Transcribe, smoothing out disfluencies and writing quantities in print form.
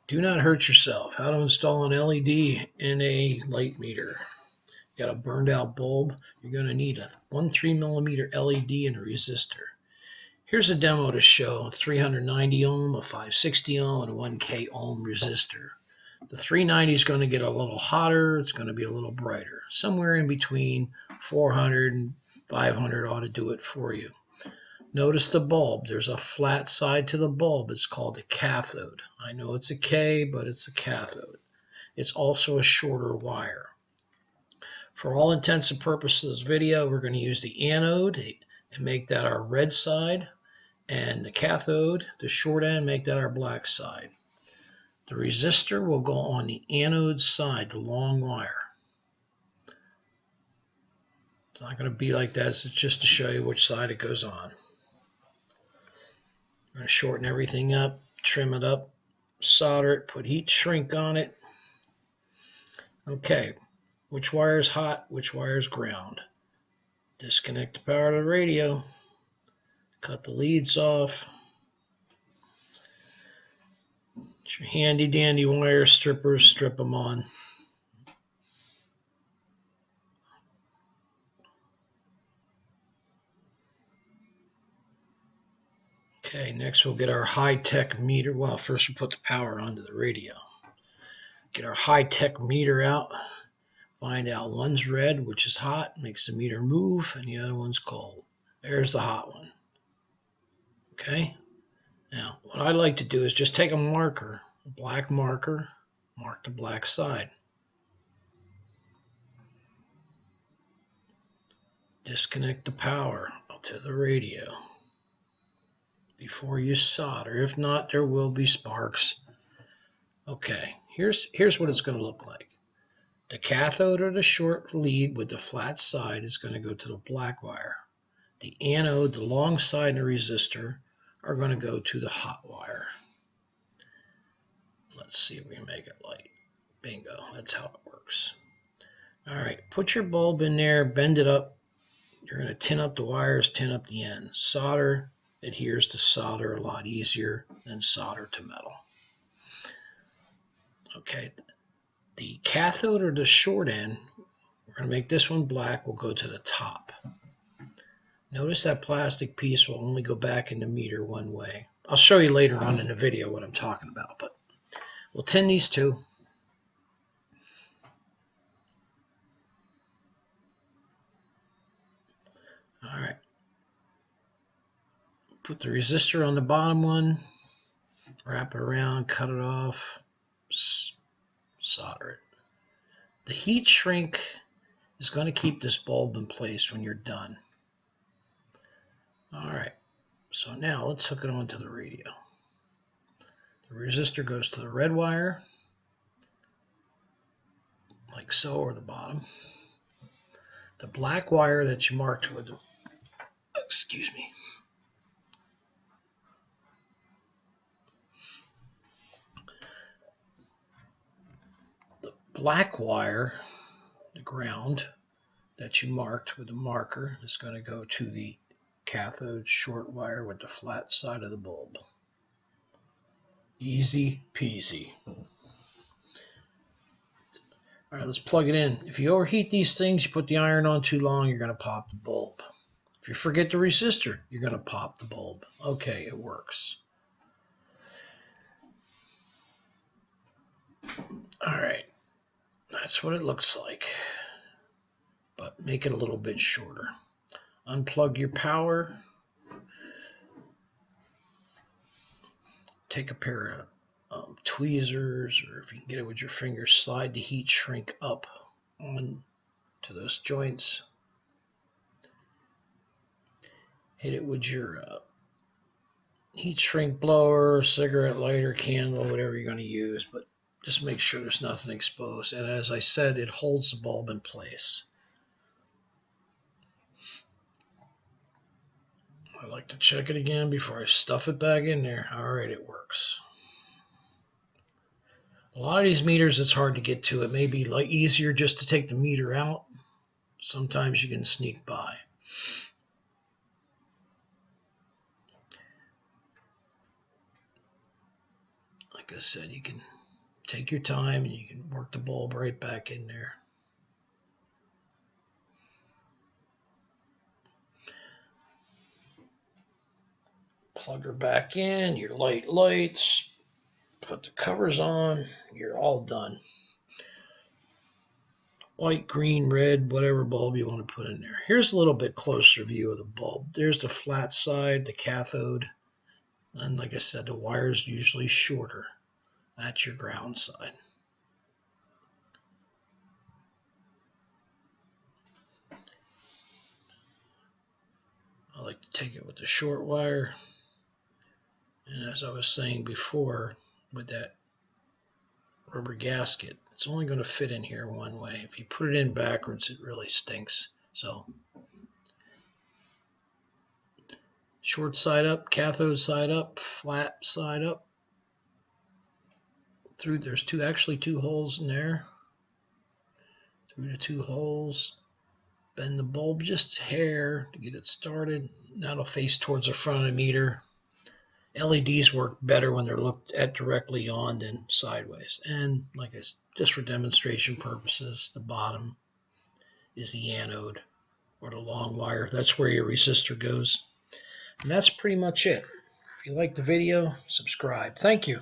Do not hurt yourself. How to install an LED in a light meter. You got a burned out bulb. You're going to need a 1.3mm LED and a resistor. Here's a demo to show a 390 ohm, a 560 ohm, and a 1K ohm resistor. The 390 is going to get a little hotter. It's going to be a little brighter. Somewhere in between 400 and 500 ought to do it for you. Notice the bulb. There's a flat side to the bulb. It's called a cathode. I know it's a K, but it's a cathode. It's also a shorter wire. For all intents and purposes of this video, we're going to use the anode and make that our red side, and the cathode, the short end, make that our black side. The resistor will go on the anode side, the long wire. It's not going to be like that. It's just to show you which side it goes on. I'm going to shorten everything up, trim it up, solder it, put heat shrink on it. Okay, which wire is hot, which wire is ground? Disconnect the power to the radio, cut the leads off. It's your handy dandy wire strippers, strip them on. Okay, next we'll get our high-tech meter. Well, first we'll put the power onto the radio. Get our high-tech meter out. Find out one's red, which is hot, makes the meter move, and the other one's cold. There's the hot one. Okay? Now, what I like to do is just take a marker, a black marker, mark the black side. Disconnect the power to the radio before you solder. If not, there will be sparks. Okay, here's what it's going to look like. The cathode, or the short lead with the flat side, is going to go to the black wire. The anode, the long side, and the resistor are going to go to the hot wire. Let's see if we can make it light. Bingo, that's how it works. All right, put your bulb in there, bend it up. You're going to tin up the wires, tin up the ends. Solder adheres to solder a lot easier than solder to metal. Okay, the cathode, or the short end, we're going to make this one black, will go to the top. Notice that plastic piece will only go back in the meter one way. I'll show you later on in the video what I'm talking about, but we'll tin these two. All right. Put the resistor on the bottom one, wrap it around, cut it off, solder it. The heat shrink is going to keep this bulb in place when you're done. All right, so now let's hook it onto the radio. The resistor goes to the red wire, like so, or the bottom. The black wire that you marked with, excuse me, the black wire, the ground that you marked with the marker, is going to go to the cathode short wire with the flat side of the bulb. Easy peasy. All right, let's plug it in. If you overheat these things, you put the iron on too long, you're going to pop the bulb. If you forget the resistor, you're going to pop the bulb. Okay, it works. All right, that's what it looks like, but make it a little bit shorter. Unplug your power. Take a pair of tweezers, or if you can get it with your fingers, slide the heat shrink up on to those joints. Hit it with your heat shrink blower, cigarette lighter, candle, whatever you're going to use, but just make sure there's nothing exposed. And as I said, it holds the bulb in place. I like to check it again before I stuff it back in there. All right, it works. A lot of these meters, it's hard to get to. It may be easier just to take the meter out. Sometimes you can sneak by. Like I said, you can Take your time and you can work the bulb right back in there. Plug her back in, your light lights, put the covers on, you're all done. White, green, red, whatever bulb you want to put in there. Here's a little bit closer view of the bulb. There's the flat side, the cathode, and like I said, the wire's usually shorter. That's your ground side. I like to take it with the short wire. And as I was saying before, with that rubber gasket, it's only going to fit in here one way. If you put it in backwards, it really stinks. So, short side up, cathode side up, flat side up. There's actually two holes in there. Through the two holes, bend the bulb just a hair to get it started. Now it'll face towards the front of the meter. LEDs work better when they're looked at directly on than sideways. And like I said, just for demonstration purposes, the bottom is the anode or the long wire. That's where your resistor goes. And that's pretty much it. If you like the video, subscribe. Thank you.